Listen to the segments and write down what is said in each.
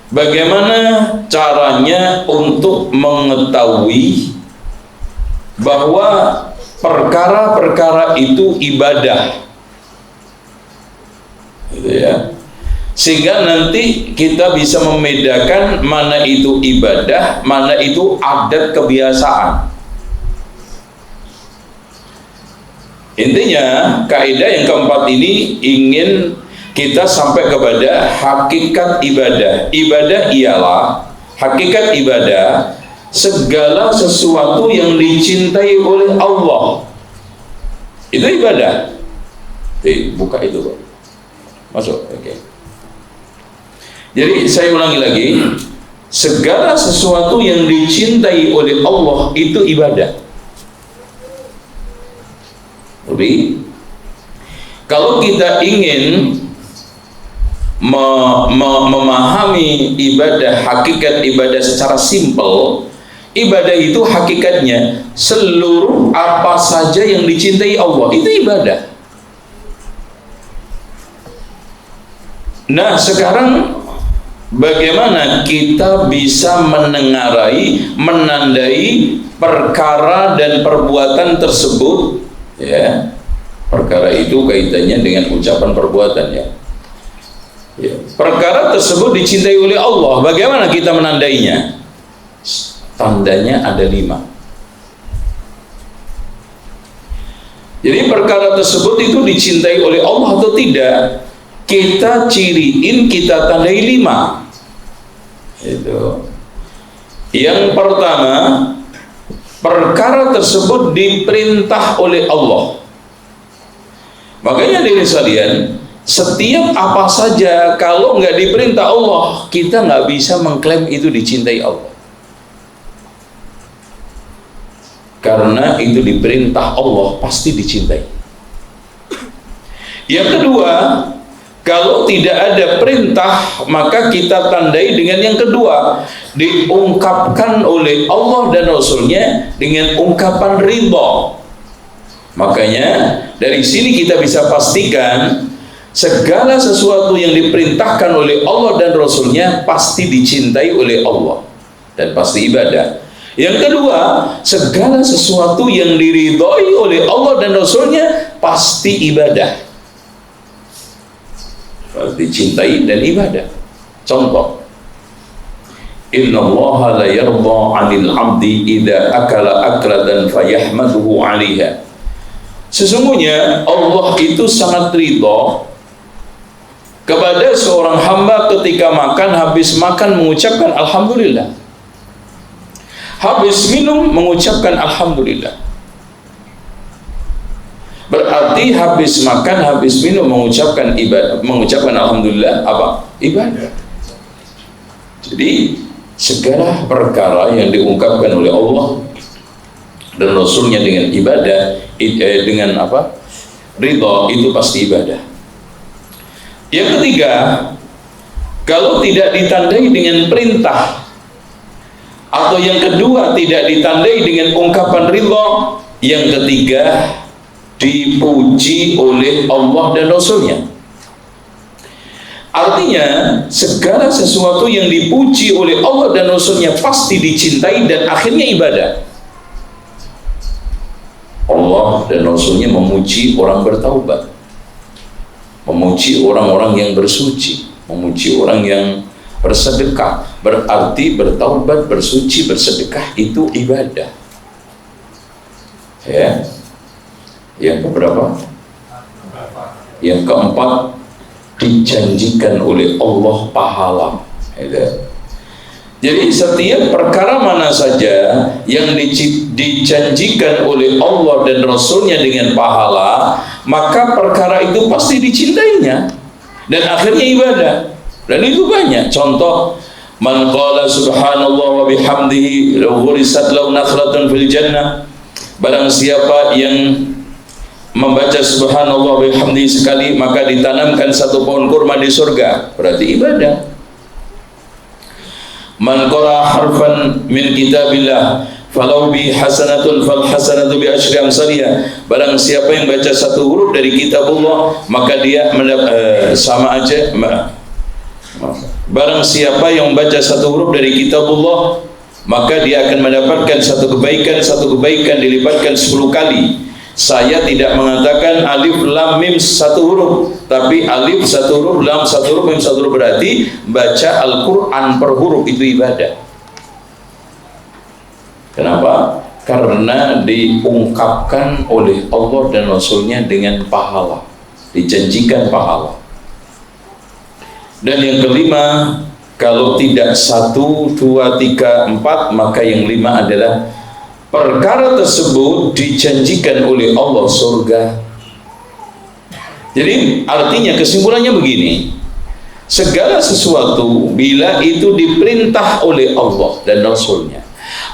bagaimana caranya untuk mengetahui bahwa perkara-perkara itu ibadah, gitu ya, sehingga nanti kita bisa membedakan mana itu ibadah, mana itu adat kebiasaan. Intinya kaidah yang keempat ini ingin kita sampai kepada hakikat ibadah. Ibadah ialah, hakikat ibadah segala sesuatu yang dicintai oleh Allah. Itu ibadah. Buka itu, Pak. Masuk. Oke. Jadi saya ulangi lagi, segala sesuatu yang dicintai oleh Allah itu ibadah. Jadi kalau kita ingin memahami ibadah, hakikat ibadah secara simpel, ibadah itu hakikatnya seluruh apa saja yang dicintai Allah itu ibadah. Nah, sekarang bagaimana kita bisa menengarai, menandai perkara dan perbuatan tersebut, ya? Perkara itu kaitannya dengan ucapan perbuatan, ya. Ya. Perkara tersebut dicintai oleh Allah. Bagaimana kita menandainya? Tandanya ada 5. Jadi perkara tersebut itu dicintai oleh Allah atau tidak, kita ciriin, kita tandai 5. Itu. Yang pertama, perkara tersebut diperintah oleh Allah. Makanya dari sekalian, setiap apa saja kalau nggak diperintah Allah, kita nggak bisa mengklaim itu dicintai Allah. Karena itu diperintah Allah, pasti dicintai. Yang kedua, kalau tidak ada perintah, maka kita tandai dengan yang kedua, diungkapkan oleh Allah dan Rasulnya dengan ungkapan ridha. Makanya dari sini kita bisa pastikan segala sesuatu yang diperintahkan oleh Allah dan Rasulnya pasti dicintai oleh Allah dan pasti ibadah. Yang kedua, segala sesuatu yang diridhoi oleh Allah dan Rasulnya pasti ibadah, pasti cintai dan ibadah. Contoh, Inna Allah la yarda 'anil 'abdi idza akala aklatan fayahmaduhu 'alaiha. Sesungguhnya Allah itu sangat ridha kepada seorang hamba ketika makan, habis makan mengucapkan alhamdulillah, habis minum mengucapkan alhamdulillah. Berarti habis makan, habis minum mengucapkan ibadah, mengucapkan alhamdulillah apa? Ibadah. Jadi segala perkara yang diungkapkan oleh Allah dan Rasulnya dengan ibadah, dengan apa? Ridha, itu pasti ibadah. Yang ketiga, kalau tidak ditandai dengan perintah, atau yang kedua tidak ditandai dengan ungkapan ridha, yang ketiga dipuji oleh Allah dan Rasulnya. Artinya segala sesuatu yang dipuji oleh Allah dan Rasulnya pasti dicintai dan akhirnya ibadah. Allah dan Rasulnya memuji orang bertaubat, memuji orang-orang yang bersuci, memuji orang yang bersedekah. Berarti bertaubat, bersuci, bersedekah itu ibadah. Ya. Yang keberapa? Yang keempat, dijanjikan oleh Allah pahala. Ya. Jadi setiap perkara mana saja yang dijanjikan oleh Allah dan Rasulnya dengan pahala, maka perkara itu pasti dicintainya dan akhirnya ibadah. Dan itu banyak contoh. Man qala subhanallah wa bihamdihi ghurisat lahu nakhlatun fil jannah. Barang siapa yang membaca subhanallah wa bihamdihi sekali, maka ditanamkan 1 pohon kurma di surga. Berarti ibadah. Man qara harfan min kitabillah falau bi hasanatun fal hasanatu bi asyri amsalha. Barang siapa yang baca 1 huruf dari kitab Allah, maka dia sama aja Barang siapa yang membaca satu huruf dari kitabullah, maka dia akan mendapatkan satu kebaikan dilipatkan 10 kali. Saya tidak mengatakan alif lam mim satu huruf, tapi alif satu huruf, lam satu huruf, mim satu huruf, berarti baca Al-Quran per huruf itu ibadah. Kenapa? Karena diungkapkan oleh Allah dan Rasulnya dengan pahala, dijanjikan pahala. Dan yang kelima, kalau tidak 1, 2, 3, 4, maka yang 5 adalah perkara tersebut dijanjikan oleh Allah surga. Jadi artinya kesimpulannya begini, segala sesuatu bila itu diperintah oleh Allah dan Rasulnya,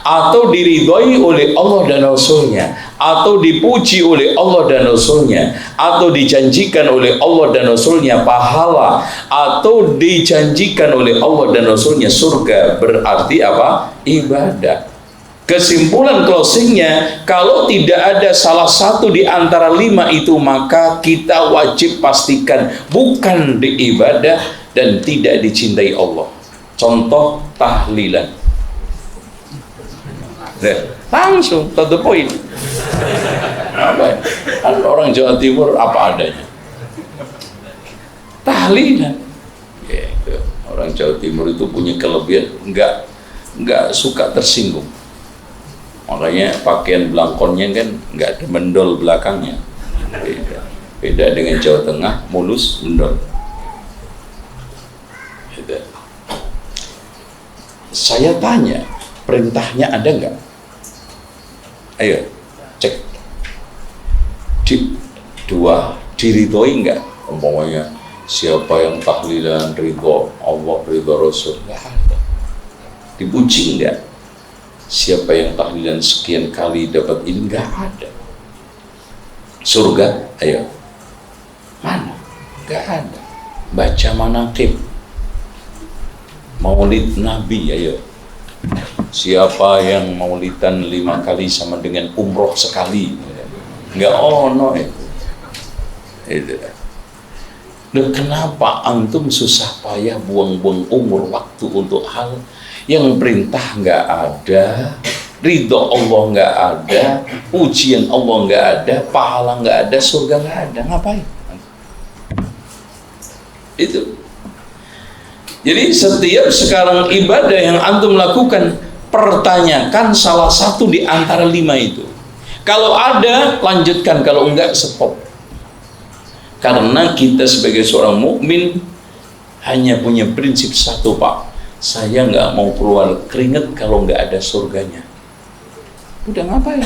atau diridhoi oleh Allah dan Rasulnya, atau dipuji oleh Allah dan Rasulnya, atau dijanjikan oleh Allah dan Rasulnya pahala, atau dijanjikan oleh Allah dan Rasulnya surga, berarti apa? Ibadah. Kesimpulan closingnya, kalau tidak ada salah satu di antara 5 itu, maka kita wajib pastikan bukan diibadah dan tidak dicintai Allah. Contoh tahlilan. Langsung to the point. Apa? Kan orang Jawa Timur apa adanya. Tahlilan. Gitu. Orang Jawa Timur itu punya kelebihan, enggak suka tersinggung. Makanya pakaian belangkonnya kan enggak ada mendol belakangnya. Beda dengan Jawa Tengah, mulus mendol. Gitu. Saya tanya, perintahnya ada enggak? Ayo cek. Dua, diridhoi enggak? Umpamanya siapa yang tahlilan ridho Allah, ridho Rasul, enggak ada. Dipuji enggak? Siapa yang tahlilan sekian kali dapat ini, enggak ada. Surga, ayo. Mana? Enggak ada. Baca manaqib, Maulid Nabi, ayo. Siapa yang maulidan 5 kali sama dengan umroh sekali? Enggak ono itu. Dan kenapa antum susah payah buang-buang umur waktu untuk hal yang perintah enggak ada, ridho Allah enggak ada, ujian Allah enggak ada, pahala enggak ada, surga enggak ada? Ngapain? Itu. Jadi setiap sekarang ibadah yang antum lakukan, pertanyakan salah satu di antara 5 itu. Kalau ada, lanjutkan. Kalau enggak, stop. Karena kita sebagai seorang mukmin hanya punya prinsip satu, Pak. Saya nggak mau keluar keringat kalau nggak ada surganya. Udah ngapain?